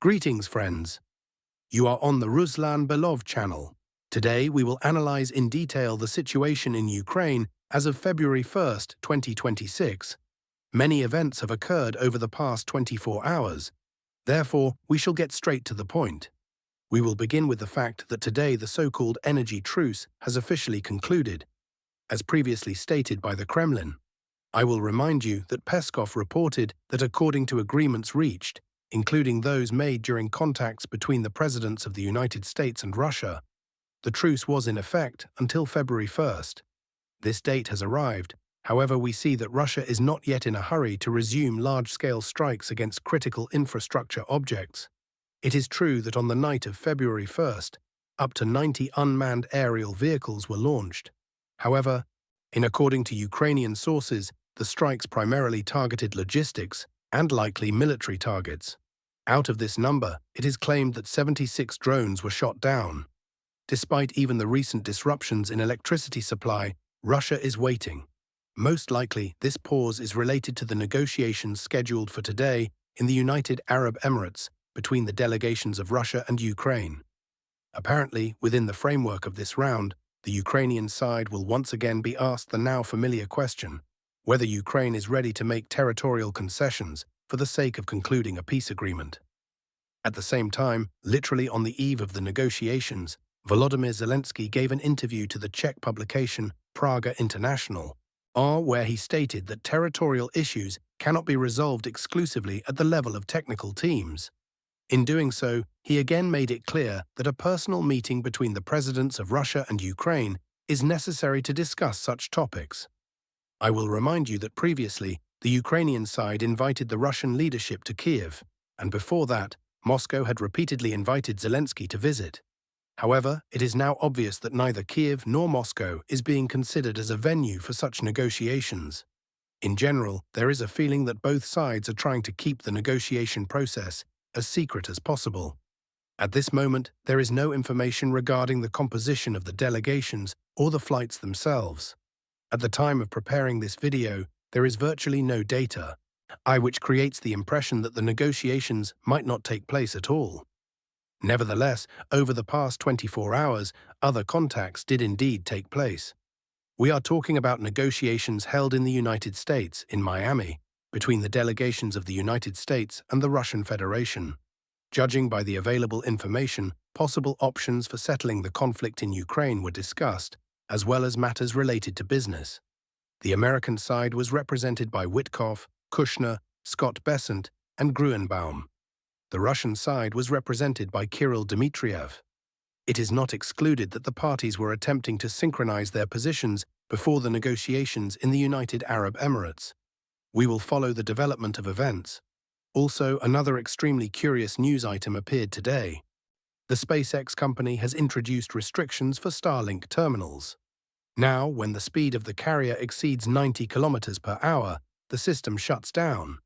Greetings, friends. You are on the Ruslan Belov channel. Today, we will analyze in detail the situation in Ukraine as of February 1st, 2026. Many events have occurred over the past 24 hours. Therefore, we shall get straight to the point. We will begin with the fact that today the so-called energy truce has officially concluded, as previously stated by the Kremlin. I will remind you that Peskov reported that according to agreements reached, including those made during contacts between the presidents of the United States and Russia, the truce was in effect until February 1st. This date has arrived. However, we see that Russia is not yet in a hurry to resume large-scale strikes against critical infrastructure objects. It is true that on the night of February 1st, up to 90 unmanned aerial vehicles were launched. However, according to Ukrainian sources, the strikes primarily targeted logistics and likely military targets. Out of this number, it is claimed that 76 drones were shot down. Despite even the recent disruptions in electricity supply, Russia is waiting. Most likely, this pause is related to the negotiations scheduled for today in the United Arab Emirates between the delegations of Russia and Ukraine. Apparently, within the framework of this round, the Ukrainian side will once again be asked the now familiar question, whether Ukraine is ready to make territorial concessions for the sake of concluding a peace agreement. At the same time, literally on the eve of the negotiations, Volodymyr Zelensky gave an interview to the Czech publication Praga International, where he stated that territorial issues cannot be resolved exclusively at the level of technical teams. In doing so, he again made it clear that a personal meeting between the presidents of Russia and Ukraine is necessary to discuss such topics. I will remind you that previously, the Ukrainian side invited the Russian leadership to Kiev, and before that, Moscow had repeatedly invited Zelensky to visit. However, it is now obvious that neither Kiev nor Moscow is being considered as a venue for such negotiations. In general, there is a feeling that both sides are trying to keep the negotiation process as secret as possible. At this moment, there is no information regarding the composition of the delegations or the flights themselves. At the time of preparing this video, there is virtually no data, which creates the impression that the negotiations might not take place at all. Nevertheless, over the past 24 hours, other contacts did indeed take place. We are talking about negotiations held in the United States, in Miami, between the delegations of the United States and the Russian Federation. Judging by the available information, possible options for settling the conflict in Ukraine were discussed, as well as matters related to business. The American side was represented by Witkoff, Kushner, Scott Bessent, and Gruenbaum. The Russian side was represented by Kirill Dmitriev. It is not excluded that the parties were attempting to synchronize their positions before the negotiations in the United Arab Emirates. We will follow the development of events. Also, another extremely curious news item appeared today. The SpaceX company has introduced restrictions for Starlink terminals. Now, when the speed of the carrier exceeds 90 kilometers per hour, the system shuts down.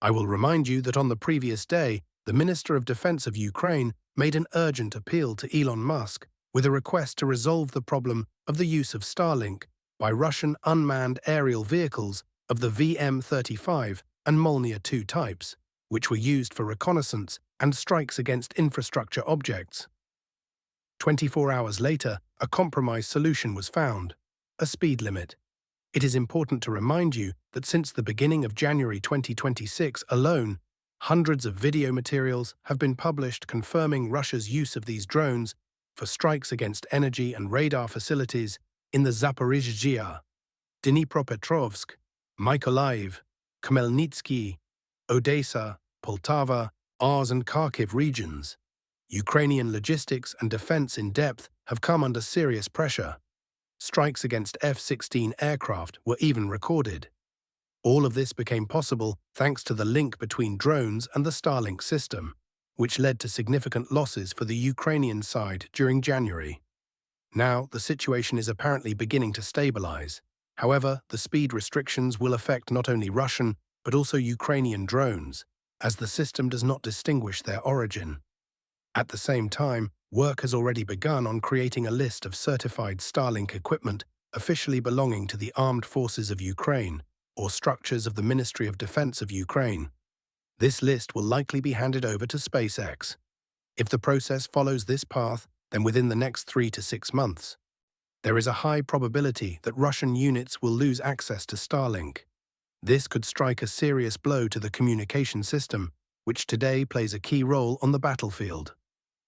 I will remind you that on the previous day, the Minister of Defense of Ukraine made an urgent appeal to Elon Musk with a request to resolve the problem of the use of Starlink by Russian unmanned aerial vehicles of the VM-35 and Molniya 2 types, which were used for reconnaissance and strikes against infrastructure objects. 24 hours later, a compromise solution was found: a speed limit. It is important to remind you that since the beginning of January 2026 alone, hundreds of video materials have been published confirming Russia's use of these drones for strikes against energy and radar facilities in the Zaporizhzhia, Dnipropetrovsk, Mykolaiv, Khmelnytsky, Odessa, Poltava, Ars and Kharkiv regions. Ukrainian logistics and defense in depth have come under serious pressure. Strikes against F-16 aircraft were even recorded. All of this became possible thanks to the link between drones and the Starlink system, which led to significant losses for the Ukrainian side during January. Now, the situation is apparently beginning to stabilize. However, the speed restrictions will affect not only Russian, but also Ukrainian drones, as the system does not distinguish their origin. At the same time, work has already begun on creating a list of certified Starlink equipment officially belonging to the Armed Forces of Ukraine, or structures of the Ministry of Defense of Ukraine. This list will likely be handed over to SpaceX. If the process follows this path, then within the next 3 to 6 months, there is a high probability that Russian units will lose access to Starlink. This could strike a serious blow to the communication system, which today plays a key role on the battlefield.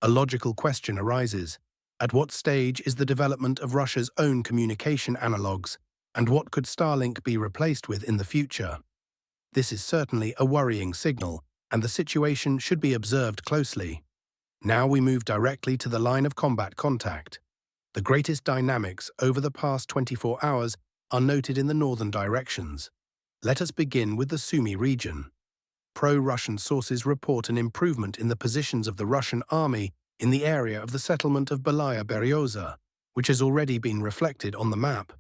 A logical question arises: at what stage is the development of Russia's own communication analogues, and what could Starlink be replaced with in the future? This is certainly a worrying signal, and the situation should be observed closely. Now we move directly to the line of combat contact. The greatest dynamics over the past 24 hours are noted in the northern directions. Let us begin with the Sumy region. Pro-Russian sources report an improvement in the positions of the Russian army in the area of the settlement of Belaya Beryoza, which has already been reflected on the map.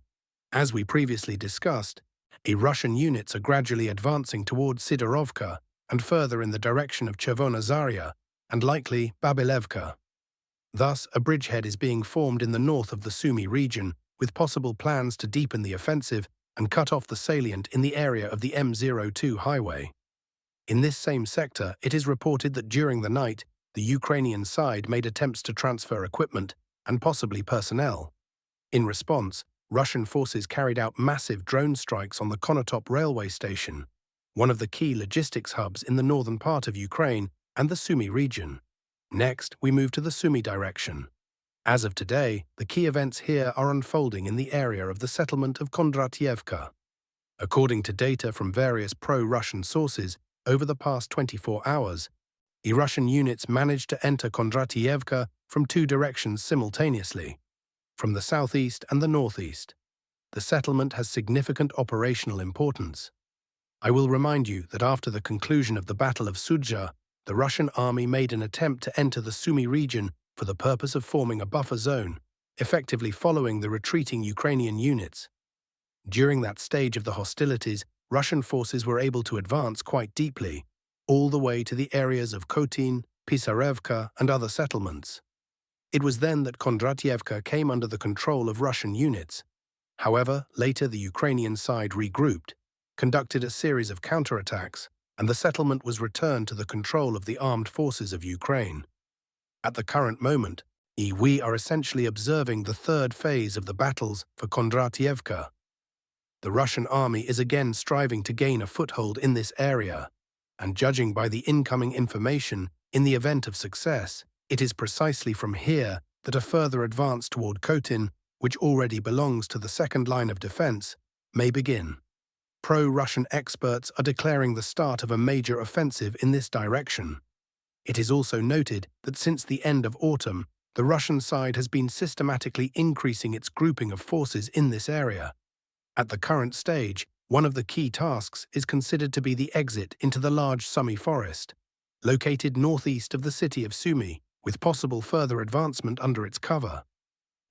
As we previously discussed, Russian units are gradually advancing towards Sidorovka and further in the direction of Chervona Zarya and likely Babilevka. Thus, a bridgehead is being formed in the north of the Sumy region, with possible plans to deepen the offensive and cut off the salient in the area of the M02 highway. In this same sector, it is reported that during the night, the Ukrainian side made attempts to transfer equipment and possibly personnel. In response, Russian forces carried out massive drone strikes on the Konotop railway station, one of the key logistics hubs in the northern part of Ukraine and the Sumy region. Next, we move to the Sumy direction. As of today, the key events here are unfolding in the area of the settlement of Kondrativka. According to data from various pro-Russian sources, over the past 24 hours, Russian units managed to enter Kondrativka from 2 directions simultaneously, from the southeast and the northeast. The settlement has significant operational importance. I will remind you that after the conclusion of the Battle of Sudzha, the Russian army made an attempt to enter the Sumy region for the purpose of forming a buffer zone, effectively following the retreating Ukrainian units. During that stage of the hostilities, Russian forces were able to advance quite deeply, all the way to the areas of Kotin, Pisarevka, and other settlements. It was then that Kondrativka came under the control of Russian units. However, later the Ukrainian side regrouped, conducted a series of counterattacks, and the settlement was returned to the control of the armed forces of Ukraine. At the current moment, we are essentially observing the third phase of the battles for Kondrativka. The Russian army is again striving to gain a foothold in this area, and judging by the incoming information, in the event of success, it is precisely from here that a further advance toward Kotin, which already belongs to the second line of defense, may begin. Pro-Russian experts are declaring the start of a major offensive in this direction. It is also noted that since the end of autumn, the Russian side has been systematically increasing its grouping of forces in this area. At the current stage, one of the key tasks is considered to be the exit into the large Sumy forest, located northeast of the city of Sumy, with possible further advancement under its cover.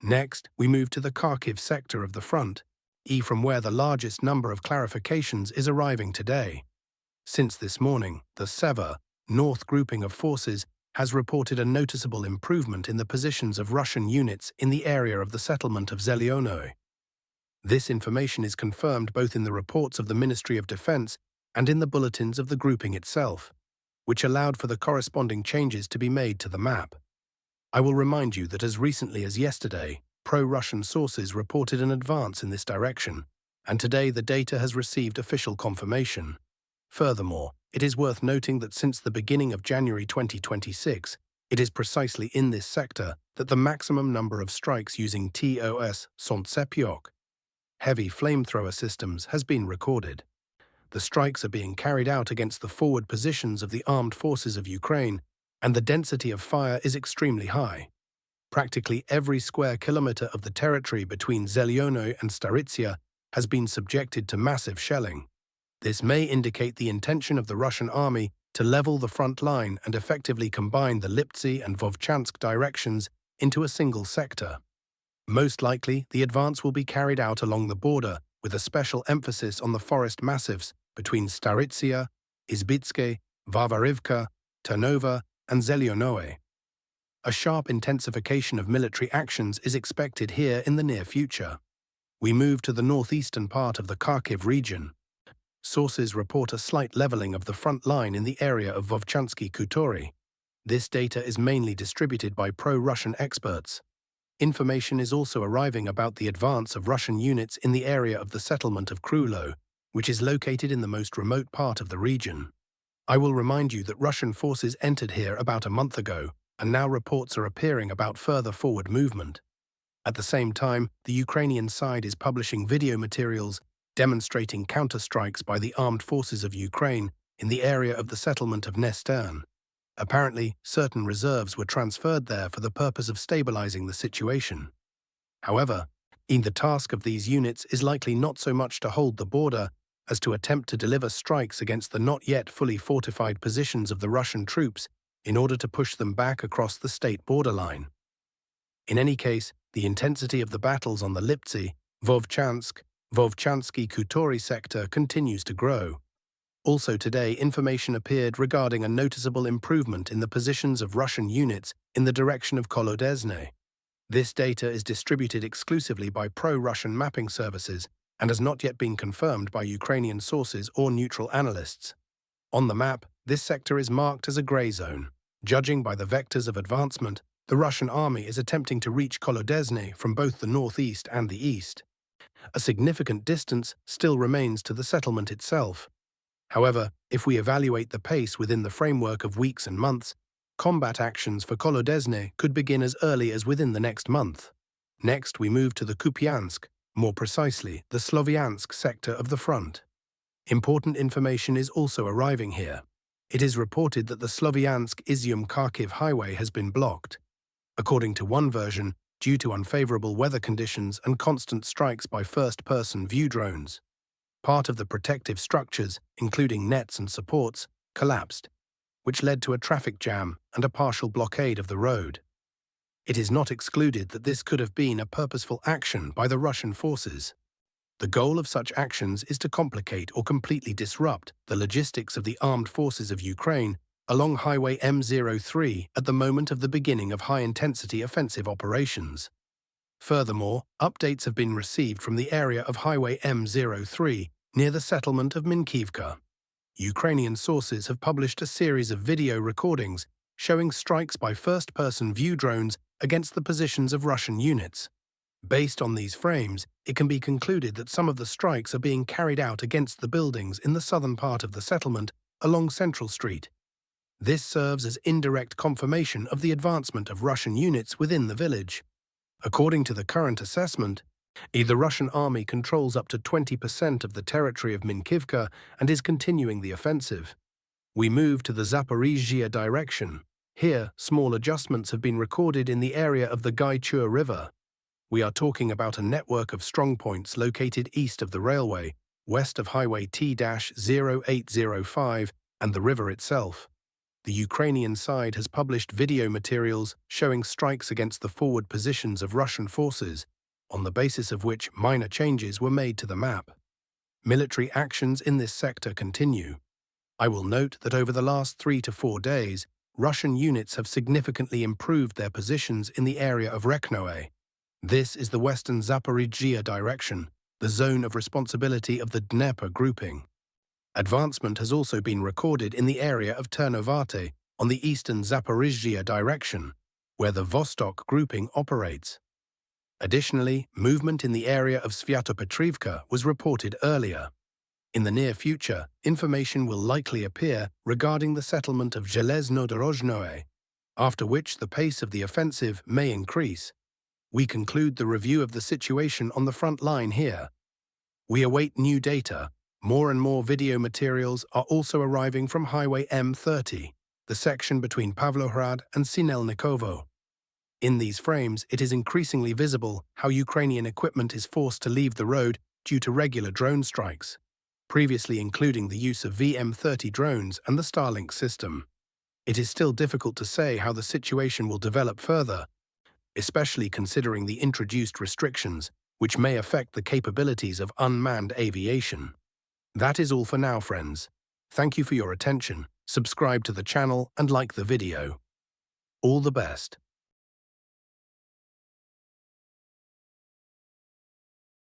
Next, we move to the Kharkiv sector of the front, from where the largest number of clarifications is arriving today. Since this morning, the Sever, north grouping of forces, has reported a noticeable improvement in the positions of Russian units in the area of the settlement of Zelyonoy. This information is confirmed both in the reports of the Ministry of Defense and in the bulletins of the grouping itself, which allowed for the corresponding changes to be made to the map. I will remind you that as recently as yesterday, pro-Russian sources reported an advance in this direction, and today the data has received official confirmation. Furthermore, it is worth noting that since the beginning of January 2026, it is precisely in this sector that the maximum number of strikes using TOS Sontsepyok, heavy flamethrower systems, has been recorded. The strikes are being carried out against the forward positions of the armed forces of Ukraine, and the density of fire is extremely high. Practically every square kilometer of the territory between Zelyonoy and Starlink has been subjected to massive shelling. This may indicate the intention of the Russian army to level the front line and effectively combine the Liptsy and Vovchansk directions into a single sector. Most likely, the advance will be carried out along the border, with a special emphasis on the forest massifs between Starlink, Izbitske, Varvarivka, Ternova, and Zelyonoy. A sharp intensification of military actions is expected here in the near future. We move to the northeastern part of the Kharkiv region. Sources report a slight leveling of the front line in the area of Vovchansky Khutori. This data is mainly distributed by pro-Russian experts. Information is also arriving about the advance of Russian units in the area of the settlement of Krylo, which is located in the most remote part of the region. I will remind you that Russian forces entered here about a month ago, and now reports are appearing about further forward movement. At the same time, the Ukrainian side is publishing video materials demonstrating counterstrikes by the armed forces of Ukraine in the area of the settlement of Nestern. Apparently, certain reserves were transferred there for the purpose of stabilizing the situation. However, the task of these units is likely not so much to hold the border as to attempt to deliver strikes against the not yet fully fortified positions of the Russian troops in order to push them back across the state borderline. In any case, the intensity of the battles on the Liptsy, Vovchansky Khutori sector continues to grow. Also today, information appeared regarding a noticeable improvement in the positions of Russian units in the direction of Kodesn. This data is distributed exclusively by pro-Russian mapping services and has not yet been confirmed by Ukrainian sources or neutral analysts. On the map, this sector is marked as a grey zone. Judging by the vectors of advancement, the Russian army is attempting to reach Kodesn from both the northeast and the east. A significant distance still remains to the settlement itself. However, if we evaluate the pace within the framework of weeks and months, combat actions for Kodesn could begin as early as within the next month. Next, we move to the Kupiansk, more precisely, the Sloviansk sector of the front. Important information is also arriving here. It is reported that the Sloviansk-Izium-Kharkiv highway has been blocked. According to one version, due to unfavorable weather conditions and constant strikes by first-person view drones. Part of the protective structures, including nets and supports, collapsed, which led to a traffic jam and a partial blockade of the road. It is not excluded that this could have been a purposeful action by the Russian forces. The goal of such actions is to complicate or completely disrupt the logistics of the armed forces of Ukraine along Highway M03 at the moment of the beginning of high-intensity offensive operations. Furthermore, updates have been received from the area of Highway M03 near the settlement of Minkivka. Ukrainian sources have published a series of video recordings showing strikes by first-person view drones against the positions of Russian units. Based on these frames, it can be concluded that some of the strikes are being carried out against the buildings in the southern part of the settlement along Central Street. This serves as indirect confirmation of the advancement of Russian units within the village. According to the current assessment, the Russian army controls up to 20% of the territory of Minkivka and is continuing the offensive. We move to the Zaporizhzhia direction. Here, small adjustments have been recorded in the area of the Gaichur River. We are talking about a network of strongpoints located east of the railway, west of Highway T-0805 and the river itself. The Ukrainian side has published video materials showing strikes against the forward positions of Russian forces, on the basis of which minor changes were made to the map. Military actions in this sector continue. I will note that over the last 3 to 4 days, Russian units have significantly improved their positions in the area of Rekhnoe. This is the western Zaporizhzhia direction, the zone of responsibility of the Dnieper grouping. Advancement has also been recorded in the area of Ternovate on the eastern Zaporizhzhia direction, where the Vostok grouping operates. Additionally, movement in the area of Sviatopetrivka was reported earlier. In the near future, information will likely appear regarding the settlement of Zhelezhnodorozhnoe, after which the pace of the offensive may increase. We conclude the review of the situation on the front line here. We await new data. More and more video materials are also arriving from Highway M30, the section between Pavlohrad and Sinelnikovo. In these frames, it is increasingly visible how Ukrainian equipment is forced to leave the road due to regular drone strikes, previously including the use of VM-30 drones and the Starlink system. It is still difficult to say how the situation will develop further, especially considering the introduced restrictions, which may affect the capabilities of unmanned aviation. That is all for now, friends. Thank you for your attention. Subscribe to the channel and like the video. All the best.